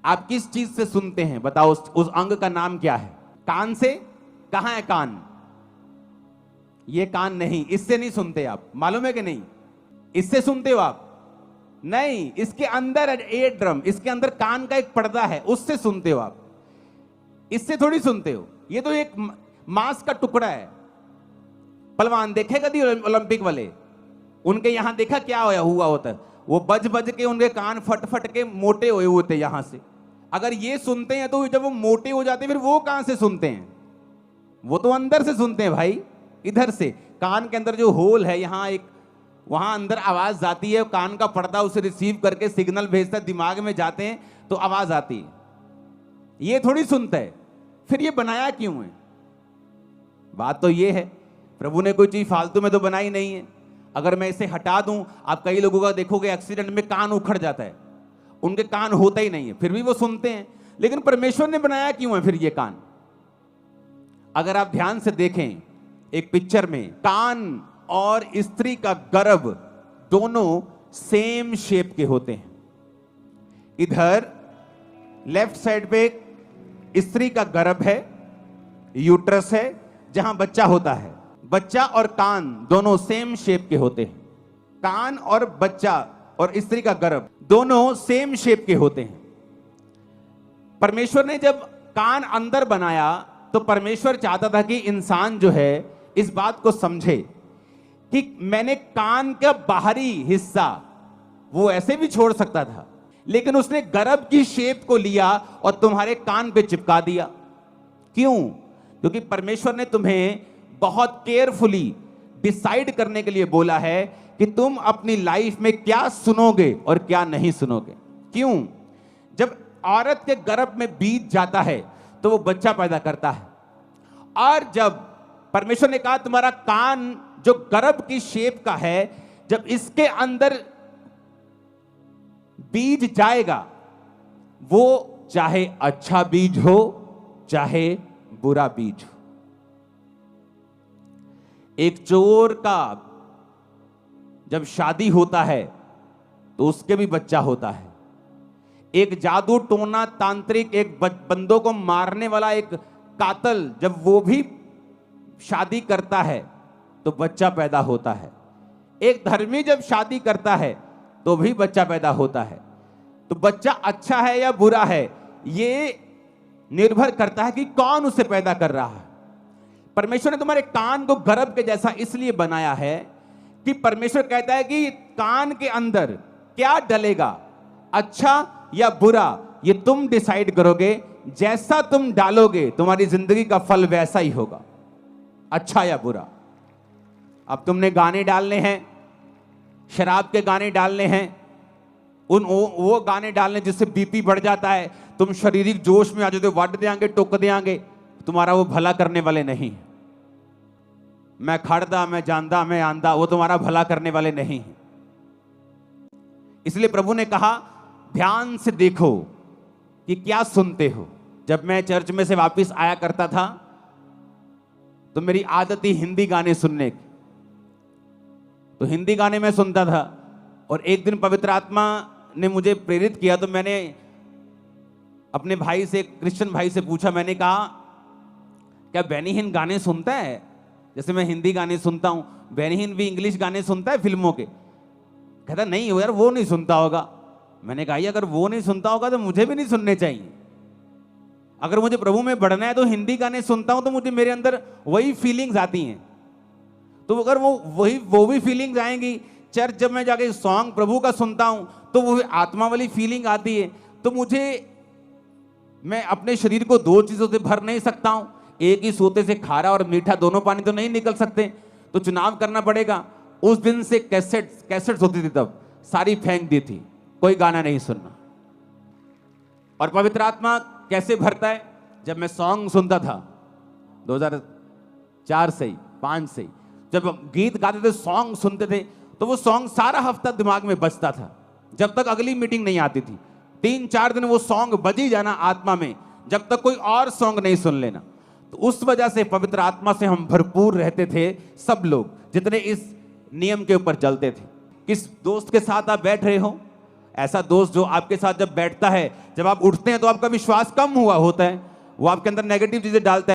आप किस चीज से सुनते हैं? बताओ, उस अंग का नाम क्या है? कान से। कहां है कान? ये कान नहीं, इससे नहीं सुनते आप, मालूम है कि नहीं? इससे सुनते हो आप? नहीं, इसके अंदर एयर ड्रम, इसके अंदर कान का एक पर्दा है, उससे सुनते हो आप। इससे थोड़ी सुनते हो। ये तो एक मांस का टुकड़ा है। पहलवान देखे कभी ओलंपिक वाले? उनके यहां देखा क्या हुआ होता है? वो बज बज के उनके कान फट फट के मोटे हुए होते यहां से। अगर ये सुनते हैं तो जब वो मोटे हो जाते हैं फिर वो कहां से सुनते हैं? वो तो अंदर से सुनते हैं भाई, इधर से। कान के अंदर जो होल है, यहां एक, वहां अंदर आवाज जाती है, कान का पर्दा उसे रिसीव करके सिग्नल भेजता है, दिमाग में जाते हैं तो आवाज आती है। ये थोड़ी सुनता है। फिर ये बनाया क्यों है? बात तो ये है, प्रभु ने कोई चीज फालतू में तो बनाई नहीं है। अगर मैं इसे हटा दूं, आप कई लोगों का देखोगे एक्सीडेंट में कान उखड़ जाता है, उनके कान होता ही नहीं है, फिर भी वो सुनते हैं। लेकिन परमेश्वर ने बनाया क्यों है फिर ये कान? अगर आप ध्यान से देखें एक पिक्चर में, कान और स्त्री का गर्भ दोनों सेम शेप के होते हैं। इधर लेफ्ट साइड पे स्त्री का गर्भ है, यूट्रस है, जहां बच्चा होता है। बच्चा और कान दोनों सेम शेप के होते हैं। कान और बच्चा और स्त्री का गर्भ दोनों सेम शेप के होते हैं। परमेश्वर ने जब कान अंदर बनाया तो परमेश्वर चाहता था कि इंसान जो है इस बात को समझे कि मैंने कान का बाहरी हिस्सा वो ऐसे भी छोड़ सकता था, लेकिन उसने गर्भ की शेप को लिया और तुम्हारे कान पे चिपका दिया। क्यों? क्योंकि परमेश्वर ने तुम्हें बहुत केयरफुली डिसाइड करने के लिए बोला है कि तुम अपनी लाइफ में क्या सुनोगे और क्या नहीं सुनोगे। क्यों? जब औरत के गर्भ में बीज जाता है तो वो बच्चा पैदा करता है, और जब परमेश्वर ने कहा तुम्हारा कान जो गर्भ की शेप का है, जब इसके अंदर बीज जाएगा, वो चाहे अच्छा बीज हो चाहे बुरा बीज हो। एक चोर का जब शादी होता है तो उसके भी बच्चा होता है। एक जादू टोना तांत्रिक, एक बंदों को मारने वाला एक कातल, जब वो भी शादी करता है तो बच्चा पैदा होता है। एक धर्मी जब शादी करता है तो भी बच्चा पैदा होता है। तो बच्चा अच्छा है या बुरा है, ये निर्भर करता है कि कौन उसे पैदा कर रहा है। परमेश्वर ने तुम्हारे कान को गर्भ के जैसा इसलिए बनाया है कि परमेश्वर कहता है कि कान के अंदर क्या डलेगा, अच्छा या बुरा, ये तुम डिसाइड करोगे। जैसा तुम डालोगे तुम्हारी जिंदगी का फल वैसा ही होगा, अच्छा या बुरा। अब तुमने गाने डालने हैं, शराब के गाने डालने हैं, वो गाने डालने जिससे बीपी बढ़ जाता है, तुम शारीरिक जोश में आ जाते हो, वट देंगे, टोक देंगे, तुम्हारा वो भला करने वाले नहीं। मैं खड़दा, मैं जानदा, मैं आंदा, वो तुम्हारा भला करने वाले नहीं। इसलिए प्रभु ने कहा ध्यान से देखो कि क्या सुनते हो। जब मैं चर्च में से वापस आया करता था तो मेरी आदत थी हिंदी गाने सुनने की, तो हिंदी गाने में सुनता था। और एक दिन पवित्र आत्मा ने मुझे प्रेरित किया, तो मैंने अपने भाई से, क्रिश्चियन भाई से पूछा, मैंने कहा क्या बेनीहीन गाने सुनता है? जैसे मैं हिंदी गाने सुनता हूं, बेनीहीन भी इंग्लिश गाने सुनता है फिल्मों के? कहता नहीं यार, वो नहीं सुनता होगा। मैंने कहा अगर वो नहीं सुनता होगा तो मुझे भी नहीं सुनने चाहिए। अगर मुझे प्रभु में बढ़ना है तो हिंदी गाने सुनता हूं तो मुझे मेरे अंदर वही फीलिंग्स आती हैं। तो अगर वो भी फीलिंग्स आएंगी, चर्च जब मैं जाके सॉन्ग प्रभु का सुनता हूं तो वो आत्मा वाली फीलिंग आती है, तो मैं अपने शरीर को दो चीजों से भर नहीं सकता हूं। एक ही सोते से खारा और मीठा दोनों पानी तो नहीं निकल सकते, तो चुनाव करना पड़ेगा। उस दिन से कैसेट्स होती थी, तब सारी फेंक दी थी, कोई गाना नहीं सुनना। और पवित्र आत्मा कैसे भरता है? जब मैं सॉन्ग सुनता था 2004 से 5 से, जब गीत गाते थे, सॉन्ग सुनते थे, तो वो सॉन्ग सारा हफ्ता दिमाग में बजता था, जब तक अगली मीटिंग नहीं आती थी। 3-4 दिन वो सॉन्ग बज ही जाना आत्मा में, जब तक कोई और सॉन्ग नहीं सुन लेना। तो उस वजह से पवित्र आत्मा से हम भरपूर रहते थे, सब लोग जितने इस नियम के ऊपर चलते थे। किस दोस्त के साथ आप बैठ रहे हो, ऐसा दोस्त जो आपके साथ जब बैठता है, जब आप उठते हैं तो आपका विश्वास कम हुआ होता है, वो आपके अंदर नेगेटिव चीजें डालता है।